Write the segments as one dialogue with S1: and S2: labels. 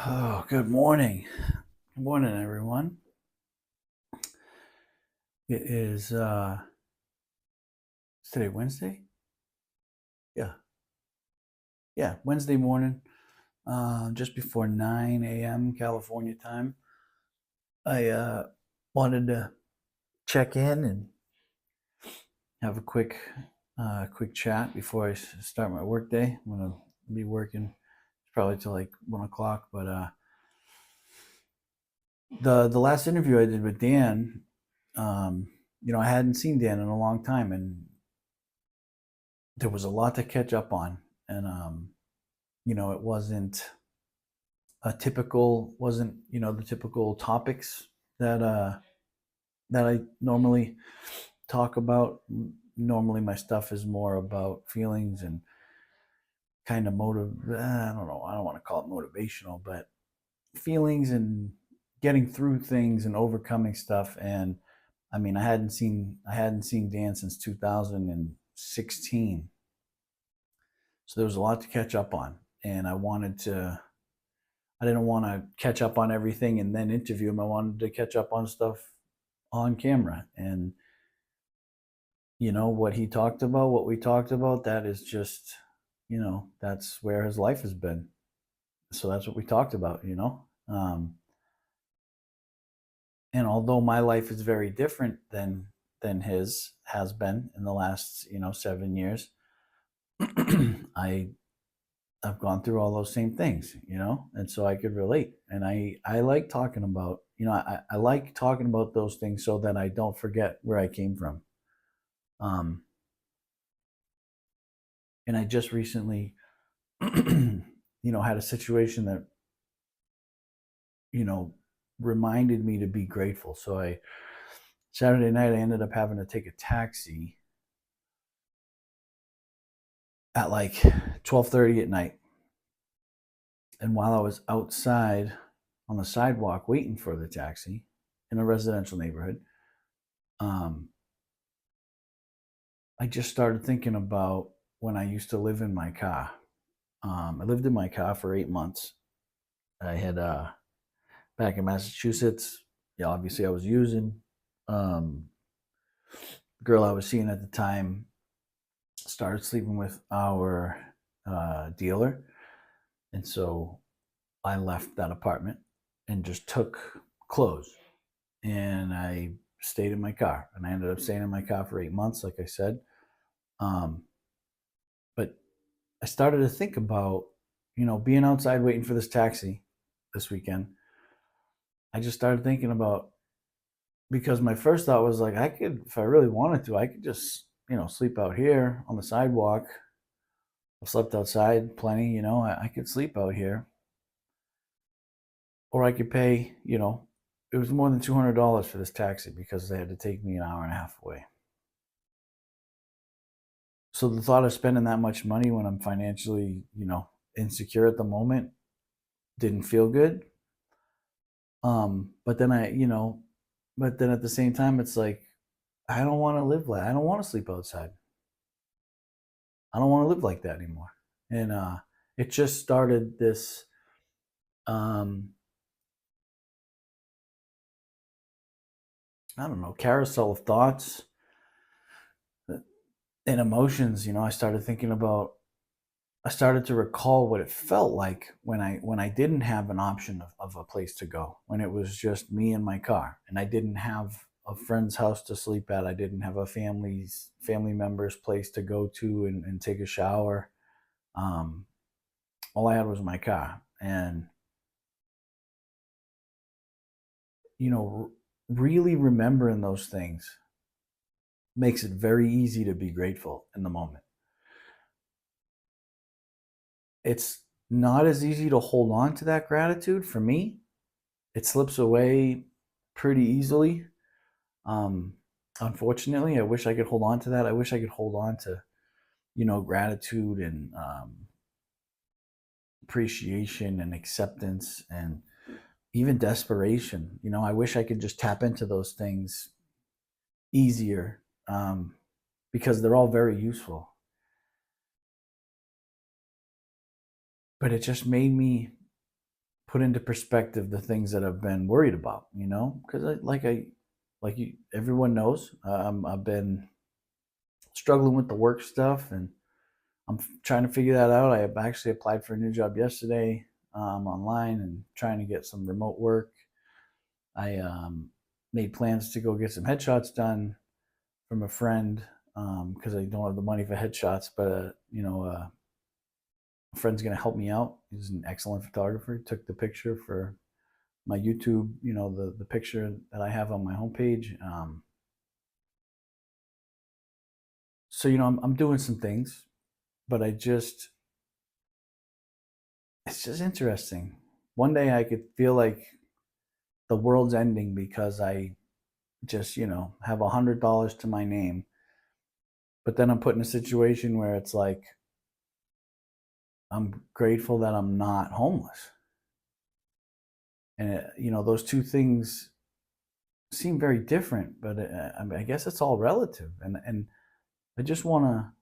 S1: Oh, good morning. Good morning, everyone. It is is today Wednesday? Yeah. Yeah, Wednesday morning, just before 9 a.m. California time. I wanted to check in and have a quick chat before I start my work day. I'm gonna be working probably till like 1 o'clock. But the last interview I did with Dan, I hadn't seen Dan in a long time, and there was a lot to catch up on. And it wasn't the typical topics that I normally talk about. Normally my stuff is more about feelings and kind of I don't know, I don't want to call it motivational, but feelings and getting through things and overcoming stuff. And I mean, I hadn't seen Dan since 2016. So there was a lot to catch up on, and I didn't want to catch up on everything and then interview him. I wanted to catch up on stuff on camera. And what he talked about, what we talked about, that is just, that's where his life has been. So that's what we talked about. And although my life is very different than his has been in the last 7 years, I I've gone through all those same things, and so I could relate. And I like talking about, I like talking about those things so that I don't forget where I came from. Um, and I just recently, had a situation that, you know, reminded me to be grateful. So Saturday night, I ended up having to take a taxi at like 12:30 at night. And while I was outside on the sidewalk waiting for the taxi in a residential neighborhood, um, I just started thinking about when I used to live in my car. I lived in my car for 8 months. I had back in Massachusetts. Yeah, obviously I was using. Um, the girl I was seeing at the time started sleeping with our dealer, and so I left that apartment and just took clothes, and I stayed in my car, and I ended up staying in my car for 8 months, like I said. Um, but I started to think about, being outside waiting for this taxi this weekend. I just started thinking about, because my first thought was like, I could, if I really wanted to, I could just, sleep out here on the sidewalk. I've slept outside plenty. I could sleep out here, or I could pay, it was more than $200 for this taxi because they had to take me an hour and a half away. So the thought of spending that much money when I'm financially, insecure at the moment didn't feel good. But then but then at the same time, it's like, I don't want to live like, I don't want to sleep outside. I don't want to live like that anymore. And it just started this, um, I don't know, carousel of thoughts and emotions. I started to recall what it felt like when I didn't have an option of a place to go, when it was just me and my car, and I didn't have a friend's house to sleep at. I didn't have a family member's place to go to and take a shower. Um, all I had was my car. And really remembering those things makes it very easy to be grateful in the moment. It's not as easy to hold on to that gratitude for me. It slips away pretty easily. Um, Unfortunately, I wish I could hold on to that. I wish I could hold on to, gratitude and appreciation and acceptance and even desperation. I wish I could just tap into those things easier, because they're all very useful. But it just made me put into perspective the things that I've been worried about, because everyone knows, I've been struggling with the work stuff, and I'm trying to figure that out. I actually applied for a new job yesterday, online, and trying to get some remote work. I made plans to go get some headshots done from a friend, because I don't have the money for headshots, but a friend's going to help me out. He's an excellent photographer. He took the picture for my YouTube, the picture that I have on my homepage. So I'm doing some things, but it's just interesting. One day I could feel like the world's ending because I just have $100 to my name, but then I'm put in a situation where it's like I'm grateful that I'm not homeless. And those two things seem very different, but I guess it's all relative. And I just I'm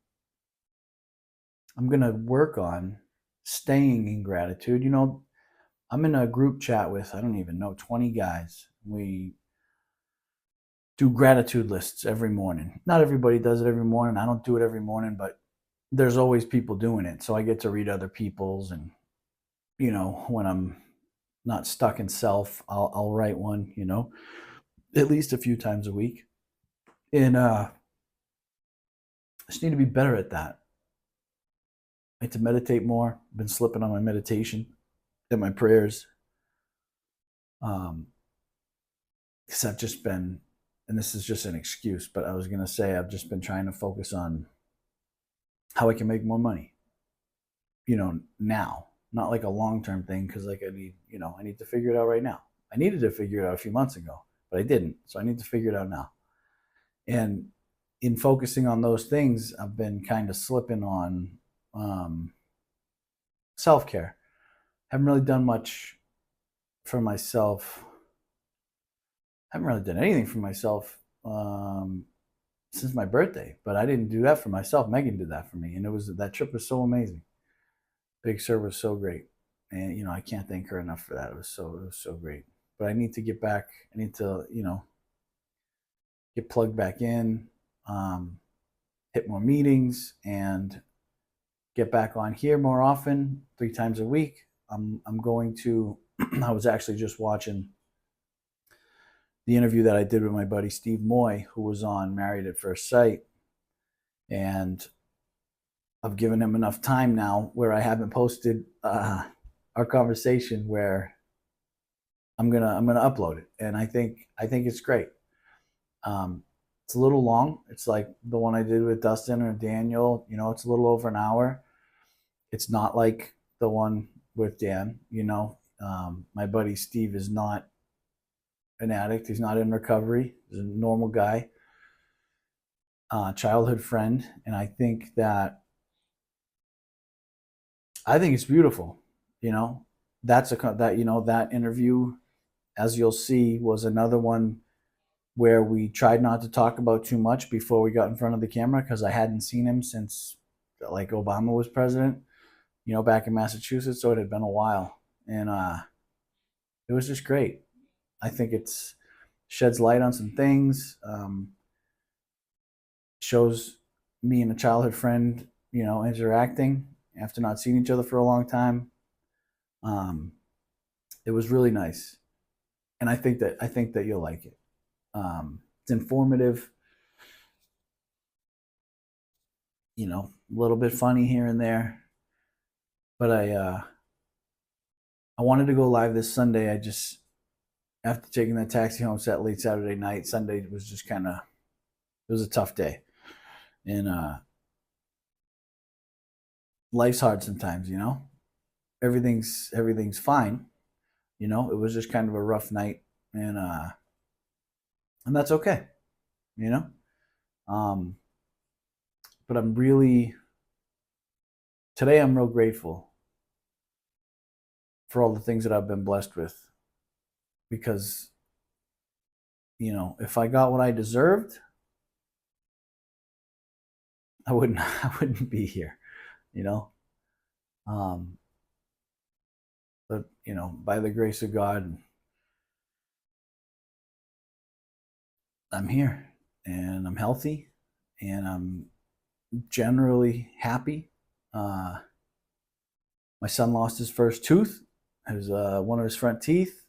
S1: gonna work on staying in gratitude. I'm in a group chat with, I don't even know, 20 guys. We do gratitude lists every morning. Not everybody does it every morning. I don't do it every morning, but there's always people doing it. So I get to read other people's, and when I'm not stuck in self, I'll write one, at least a few times a week. And I just need to be better at that. I need to meditate more. I've been slipping on my meditation and my prayers. Because I've just been, and this is just an excuse, but I was going to say I've just been trying to focus on how I can make more money, now. Not like a long-term thing, because I need to figure it out right now. I needed to figure it out a few months ago, but I didn't. So I need to figure it out now. And in focusing on those things, I've been kind of slipping on self-care. Haven't really done much for myself. Haven't really done anything for myself since my birthday, but I didn't do that for myself. Megan did that for me, and that trip was so amazing. Big Sur was so great, and I can't thank her enough for that. It was so great. But I need to get back. I need to get plugged back in, hit more meetings, and get back on here more often, 3 times a week. I'm going to. I was actually just watching the interview that I did with my buddy Steve Moy, who was on Married at First Sight, and I've given him enough time now where I haven't posted our conversation, where I'm gonna upload it, and I think it's great. It's a little long. It's like the one I did with Dustin or Daniel. It's a little over an hour. It's not like the one with Dan. My buddy Steve is not an addict. He's not in recovery. He's a normal guy, childhood friend, and I think it's beautiful. That interview, as you'll see, was another one where we tried not to talk about too much before we got in front of the camera, because I hadn't seen him since like Obama was president, back in Massachusetts. So it had been a while, and it was just great. I think it's sheds light on some things, shows me and a childhood friend, interacting after not seeing each other for a long time. It was really nice, and I think that you'll like it. It's informative, a little bit funny here and there, but I wanted to go live this Sunday. I just, after taking that taxi home late Saturday night, Sunday was just it was a tough day, and life's hard sometimes. Everything's fine. It was just kind of a rough night, and that's okay. Um, but I'm real grateful for all the things that I've been blessed with, because if I got what I deserved, I wouldn't be here. Um, but by the grace of God, I'm here and I'm healthy and I'm generally happy. Uh, my son lost his first tooth. It was one of his front teeth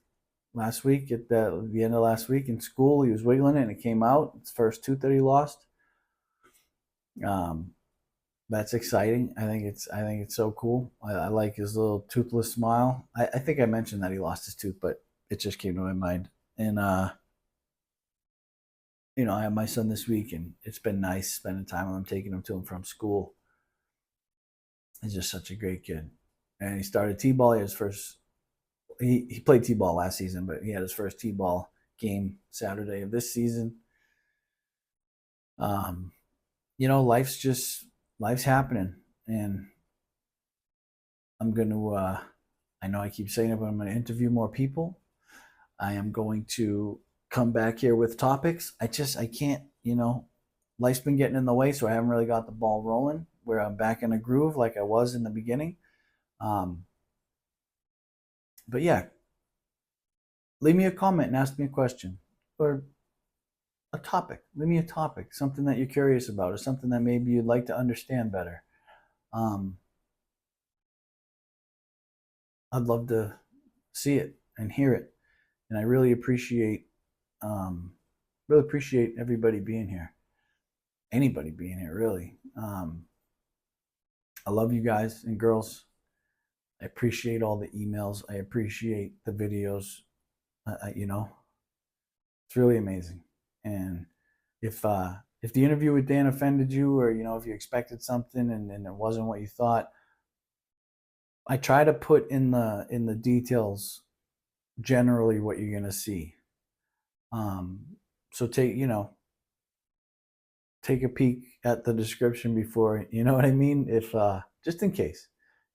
S1: last week at the end of last week in school. He was wiggling it and it came out. It's the first tooth that he lost. Um, that's exciting. I think it's so cool. I like his little toothless smile. I think I mentioned that he lost his tooth, but it just came to my mind. And I have my son this week, and it's been nice spending time with him, taking him to and from school. He's just such a great kid, and he started t-ball. He had his first. He played t-ball last season, but he had his first t-ball game Saturday of this season. Um, life's happening, and I'm going to. I know I keep saying it, but I'm going to interview more people. I am going to come back here with topics. I can't. Life's been getting in the way, so I haven't really got the ball rolling. Where I'm back in a groove like I was in the beginning. Um, but yeah, leave me a comment and ask me a question or a topic. Leave me a topic, something that you're curious about, or something that maybe you'd like to understand better. Um, I'd love to see it and hear it, and I um, really appreciate everybody being here, anybody being here, really. I love you guys and girls. I appreciate all the emails. I appreciate the videos. It's really amazing. And if the interview with Dan offended you, or if you expected something and it wasn't what you thought, I try to put in the details generally what you're gonna see. So take a peek at the description before, you know what I mean, if just in case,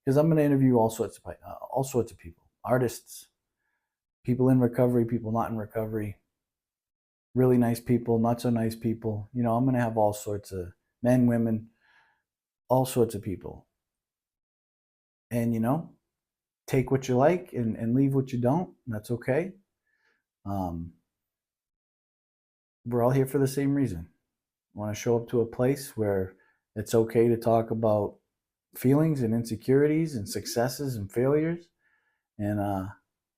S1: because I'm gonna interview all sorts of people, artists, people in recovery, people not in recovery, really nice people, not so nice people. I'm going to have all sorts of men, women, all sorts of people. And, take what you like and leave what you don't. That's okay. Um, we're all here for the same reason. I want to show up to a place where it's okay to talk about feelings and insecurities and successes and failures. And I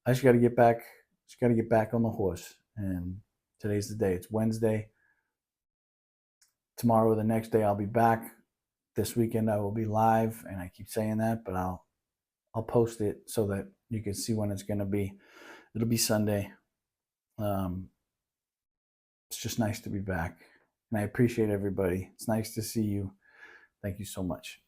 S1: just got to get back. Just got to get back on the horse. And today's the day. It's Wednesday. Tomorrow or the next day I'll be back. This weekend I will be live, and I keep saying that, but I'll post it so that you can see when it's going to be. It'll be Sunday. Um, it's just nice to be back, and I appreciate everybody. It's nice to see you. Thank you so much.